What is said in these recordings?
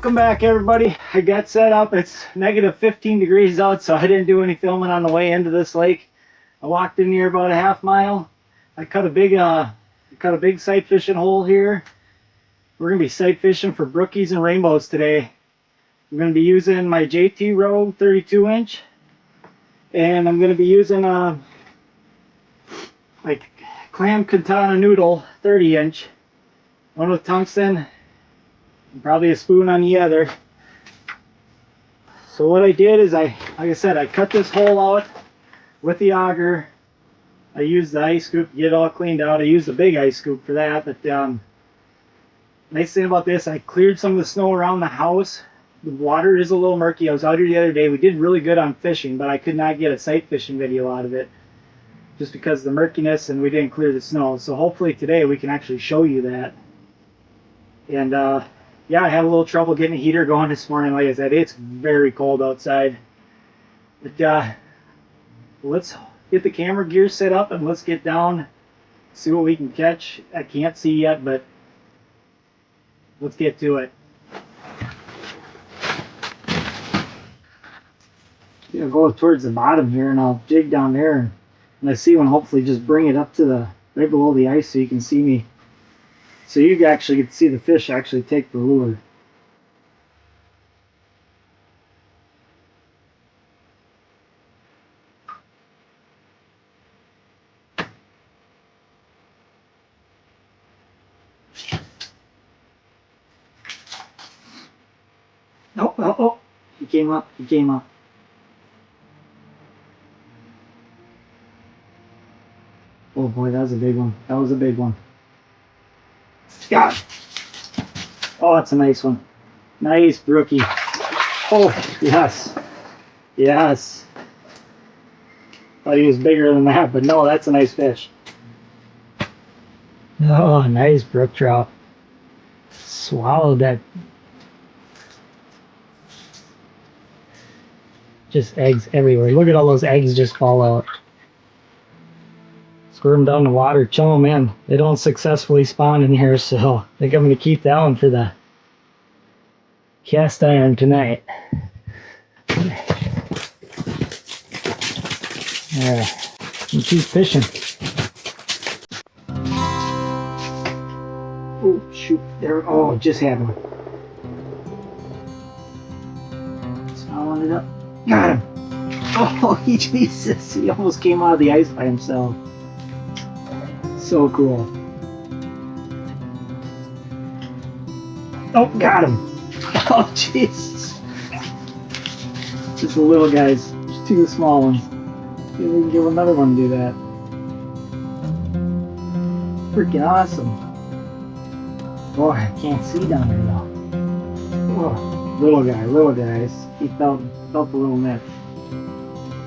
Welcome back, everybody. I got set up. It's negative 15 degrees out, so I didn't do any filming on the way into this lake. I walked in here about a half mile. I cut a big sight fishing hole here. We're gonna be sight fishing for brookies and rainbows today. I'm gonna be using my JT Rogue 32-inch, and I'm gonna be using like clam katana noodle 30-inch, one with tungsten. Probably a spoon on the other. So what I did is like I said, I cut this hole out with the auger. I used the ice scoop to get it all cleaned out. I used a big ice scoop for that. But nice thing about this, I cleared some of the snow around the house. The water is a little murky. I was out here the other day. We did really good on fishing, but I could not get a sight fishing video out of it just because of the murkiness, and we didn't clear the snow. So hopefully today we can actually show you that. And yeah, I had a little trouble getting the heater going this morning. Like I said, it's very cold outside. But let's get the camera gear set up and let's get down, see what we can catch. I can't see yet, but let's get to it. I'll go towards the bottom here and I'll jig down there, and I see one hopefully just bring it up to the right below the ice so you can see me. So you actually get to see the fish actually take the lure. Oh, he came up, he came up. Oh boy, that was a big one. That was a big one. Got it. Oh, that's a nice one. Nice brookie. Oh, yes. Yes. Thought he was bigger than that, but no, that's a nice fish. Oh, nice brook trout. Swallowed that. Just eggs everywhere. Look at all those eggs just fall out. Squirm down the water, chum them in. They don't successfully spawn in here, so I think I'm going to keep that one for the cast iron tonight. Alright, keep fishing. Oh, shoot. There. Oh, just had one. Swallowing it up. Got him. Oh, Jesus. He almost came out of the ice by himself. So cool. Oh, got him. Oh, Jesus. Just the little guys. Just two small ones. See if we can give another one to do that. Freaking awesome. Boy, I can't see down there now. Oh, little guys. He felt the little niche.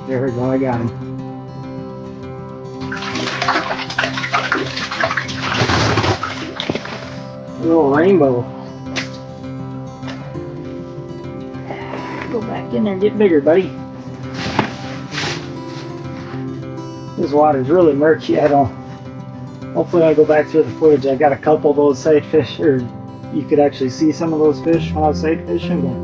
There we go, I got him. A little rainbow. Go back in there and get bigger, buddy. This water's really murky. Hopefully I go back through the footage. I got a couple of those sight fish, or you could actually see some of those fish when I was sight fishing, but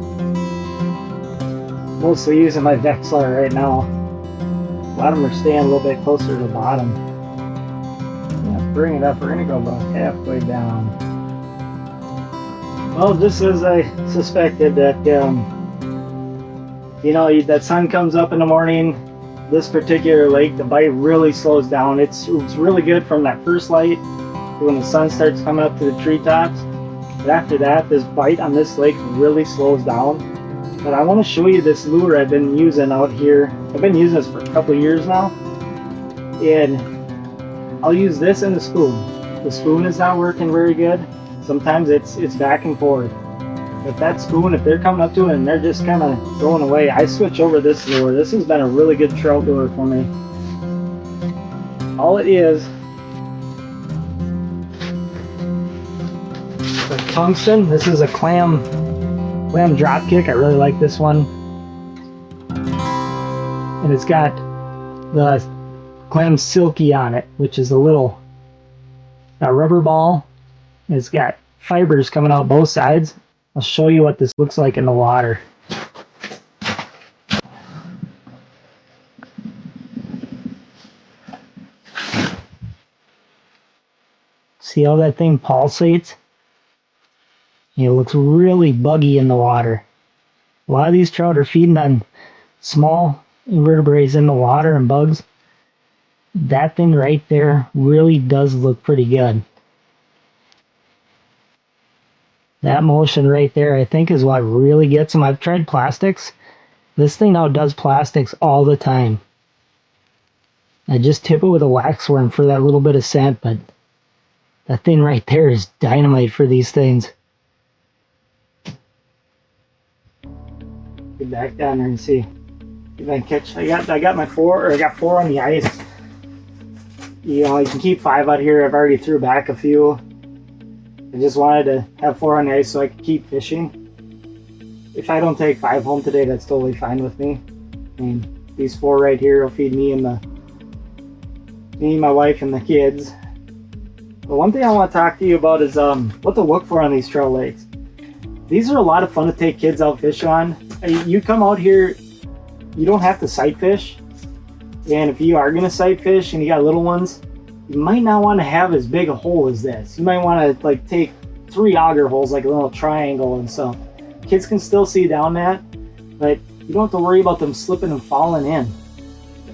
mostly using my Vexlar right now. A lot of them are staying a little bit closer to the bottom. Yeah, bring it up. We're gonna go about halfway down. Well, just as I suspected that, you know, that sun comes up in the morning, this particular lake, the bite really slows down. It's really good from that first light when the sun starts coming up to the treetops. But after that, this bite on this lake really slows down. But I want to show you this lure I've been using out here. I've been using this for a couple of years now. And I'll use this and the spoon. The spoon is not working very good. Sometimes it's back and forth. But that spoon, if they're coming up to it and they're just kind of throwing away, I switch over this lure. This has been a really good trout lure for me. All it is a tungsten. This is a clam drop kick. I really like this one. And it's got the clam silky on it, which is a rubber ball. It's got fibers coming out both sides. I'll show you what this looks like in the water. See how that thing pulsates? It looks really buggy in the water. A lot of these trout are feeding on small invertebrates in the water and bugs. That thing right there really does look pretty good. That motion right there, I think, is what really gets them. I've tried plastics. This thing now does plastics all the time. I just tip it with a wax worm for that little bit of scent, but that thing right there is dynamite for these things. Get back down there and see if I can catch. I got four on the ice. You know, you can keep 5 out here. I've already threw back a few. I just wanted to have 4 on the ice so I could keep fishing. If I don't take 5 home today, that's totally fine with me. I mean, these 4 right here will feed me, my wife, and the kids. But one thing I want to talk to you about is what to look for on these trout lakes. These are a lot of fun to take kids out fishing on. You come out here, you don't have to sight fish. And if you are going to sight fish and you got little ones, you might not want to have as big a hole as this. You might want to like take 3 auger holes, like a little triangle and stuff. Kids can still see down that, but you don't have to worry about them slipping and falling in.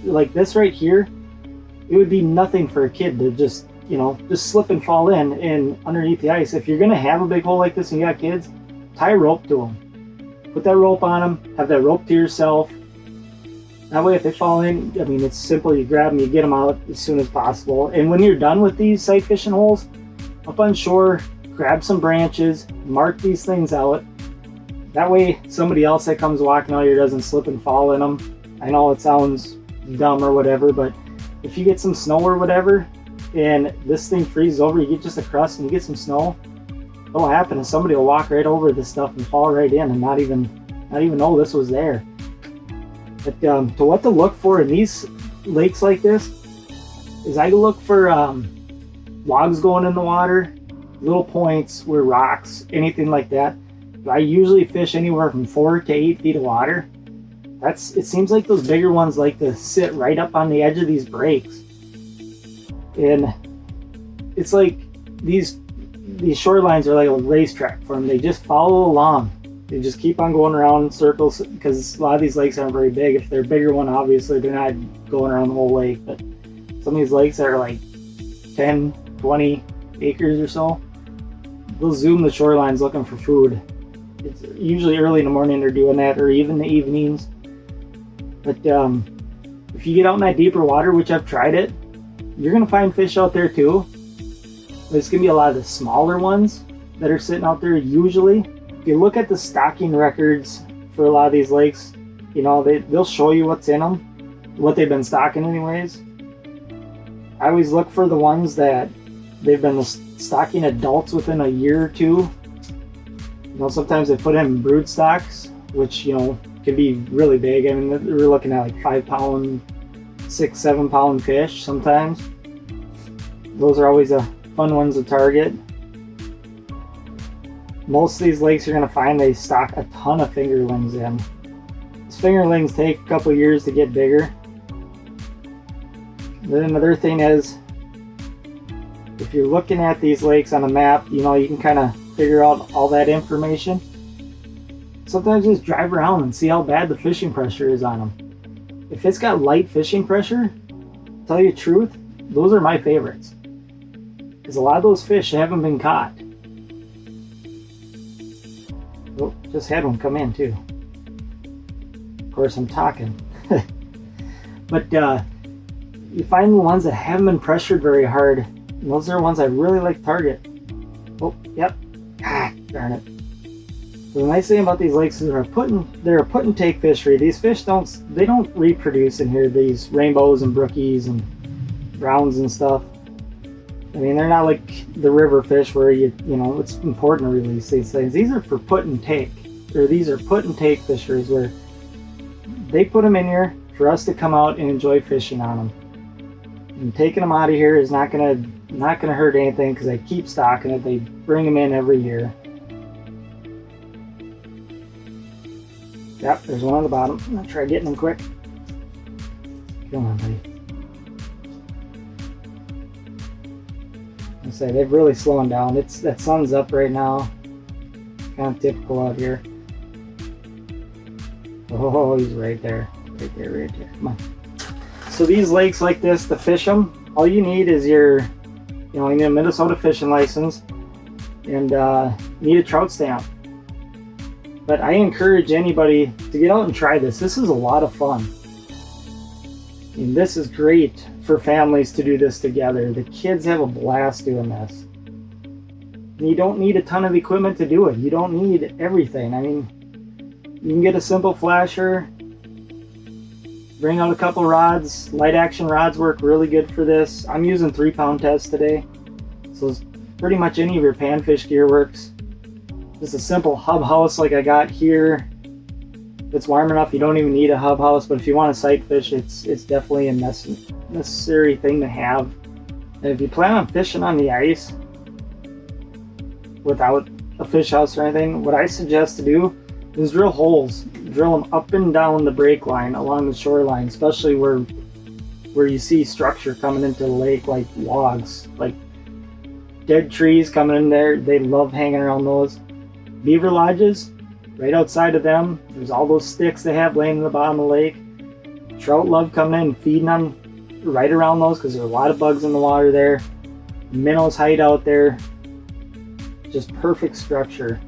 Like this right here, it would be nothing for a kid to just slip and fall in underneath the ice. If you're going to have a big hole like this and you got kids, tie a rope to them. Put that rope on them, have that rope to yourself. That way if they fall in, I mean, it's simple. You grab them, you get them out as soon as possible. And when you're done with these sight fishing holes, up on shore, grab some branches, mark these things out. That way somebody else that comes walking out here doesn't slip and fall in them. I know it sounds dumb or whatever, but if you get some snow or whatever, and this thing freezes over, you get just a crust and you get some snow, what'll happen is somebody will walk right over this stuff and fall right in and not even know this was there. But to what to look for in these lakes like this is I look for logs going in the water, little points where rocks, anything like that. I usually fish anywhere from 4 to 8 feet of water. It seems like those bigger ones like to sit right up on the edge of these breaks. And it's like these shorelines are like a racetrack for them. They just follow along. They just keep on going around in circles because a lot of these lakes aren't very big. If they're a bigger one, obviously they're not going around the whole lake. But some of these lakes that are like 10, 20 acres or so, they'll zoom the shorelines looking for food. It's usually early in the morning they're doing that, or even the evenings. But if you get out in that deeper water, which I've tried it, you're going to find fish out there too. There's going to be a lot of the smaller ones that are sitting out there usually. If you look at the stocking records for a lot of these lakes, you know, they'll show you what's in them, what they've been stocking anyways. I always look for the ones that they've been stocking adults within a year or two. You know, sometimes they put in brood stocks, which, you know, can be really big. I mean, we're looking at like 5 pound, 6, 7 pound fish sometimes. Those are always a fun ones to target. Most of these lakes you're going to find they stock a ton of fingerlings in. These fingerlings take a couple years to get bigger. Then another thing is, if you're looking at these lakes on a map, you know, you can kind of figure out all that information. Sometimes just drive around and see how bad the fishing pressure is on them. If it's got light fishing pressure, to tell you the truth, those are my favorites. Because a lot of those fish haven't been caught. Oh, just had one come in too. Of course, I'm talking. But you find the ones that haven't been pressured very hard, and those are ones I really like to target. Oh, yep. Ah, darn it. So the nice thing about these lakes is they're a put and take fishery. These fish don't reproduce in here, these rainbows and brookies and browns and stuff. I mean, they're not like the river fish where you know, it's important to release these things. These are for put and take. These are put and take fisheries where they put them in here for us to come out and enjoy fishing on them. And taking them out of here is not gonna hurt anything because they keep stocking it. They bring them in every year. Yep, there's one on the bottom. I'm gonna try getting him quick. Come on, buddy. I say they've really slowed down. That sun's up right now. Kind of typical out here. Oh, he's right there. Right there, right there. Come on. So these lakes like this, to fish them, all you need is you need a Minnesota fishing license and need a trout stamp. But I encourage anybody to get out and try this. This is a lot of fun. And this is great for families to do this together. The kids have a blast doing this. And you don't need a ton of equipment to do it. You don't need everything. I mean, you can get a simple flasher, bring out a couple rods. Light action rods work really good for this. I'm using 3-pound test today. So pretty much any of your panfish gear works. Just a simple hub house like I got here. If it's warm enough, you don't even need a hub house, but if you want to sight fish, it's definitely a necessary thing to have. And if you plan on fishing on the ice without a fish house or anything, what I suggest to do is drill holes. Drill them up and down the break line along the shoreline, especially where you see structure coming into the lake, like logs, like dead trees coming in there. They love hanging around those. Beaver lodges, right outside of them, there's all those sticks they have laying in the bottom of the lake. Trout love coming in and feeding on right around those because there's a lot of bugs in the water there. Minnows hide out there. Just perfect structure.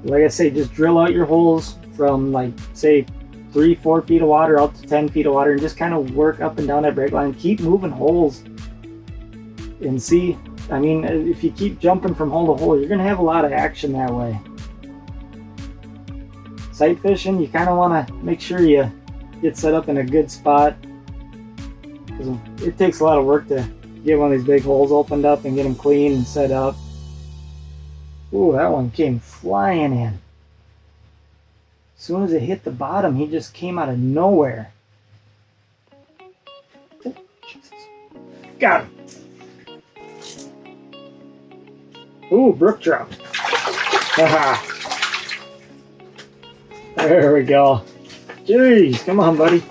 Like I say, just drill out your holes from, like, say 3-4 feet of water out to 10 feet of water and just kind of work up and down that break line. Keep moving holes and see. I mean, if you keep jumping from hole to hole, you're going to have a lot of action that way. Sight fishing, you kind of want to make sure you get set up in a good spot. Because it takes a lot of work to get one of these big holes opened up and get them clean and set up. Ooh, that one came flying in. As soon as it hit the bottom, he just came out of nowhere. Oh, Jesus. Got him. Ooh, brook trout. Haha. There we go. Jeez, come on, buddy.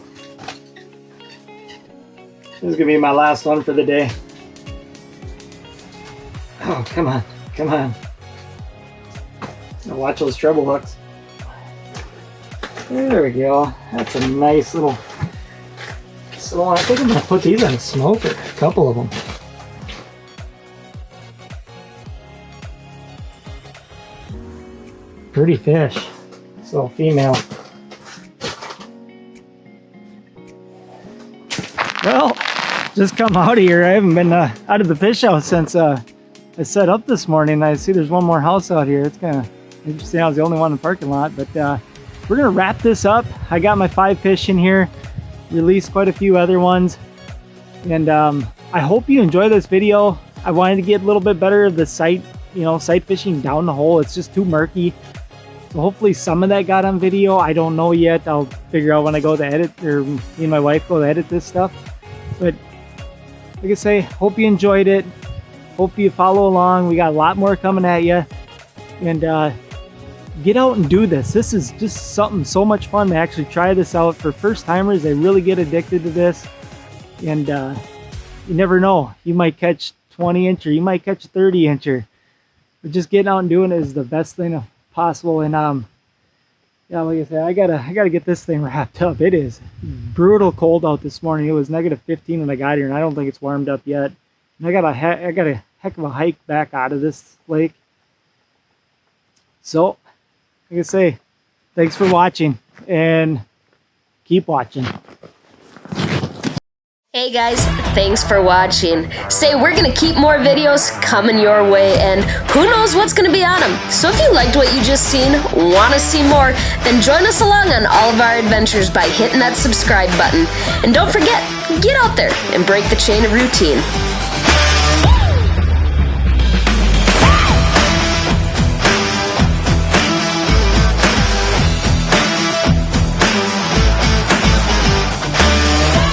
This is gonna be my last one for the day. Oh, come on, come on. Now watch those treble hooks. There we go. That's a nice little. So I think I'm gonna put these on a smoker. A couple of them. Pretty fish. So female. Well, just come out of here. I haven't been out of the fish house since I set up this morning. I see there's one more house out here. It's kind of interesting. I was the only one in the parking lot, but we're gonna wrap this up. I got my 5 fish in here. Released quite a few other ones, and I hope you enjoy this video. I wanted to get a little bit better of the sight fishing down the hole. It's just too murky. So hopefully some of that got on video. I don't know yet. I'll figure out when I go to edit, or me and my wife go to edit this stuff. But like I say, hope you enjoyed it. Hope you follow along. We got a lot more coming at you. And get out and do this. This is just something so much fun to actually try this out. For first timers, they really get addicted to this. And you never know. You might catch 20-incher. You might catch a 30-incher. But just getting out and doing it is the best thing possible. And yeah, like I said, I gotta get this thing wrapped up. It is brutal cold out this morning. It was -15 when I got here, and I don't think it's warmed up yet. And I got a heck of a hike back out of this lake. So, like I say, thanks for watching, and keep watching. Hey guys, thanks for watching. Say, we're gonna keep more videos coming your way, and who knows what's gonna be on them. So if you liked what you just seen, wanna see more, then join us along on all of our adventures by hitting that subscribe button. And don't forget, get out there and break the chain of routine.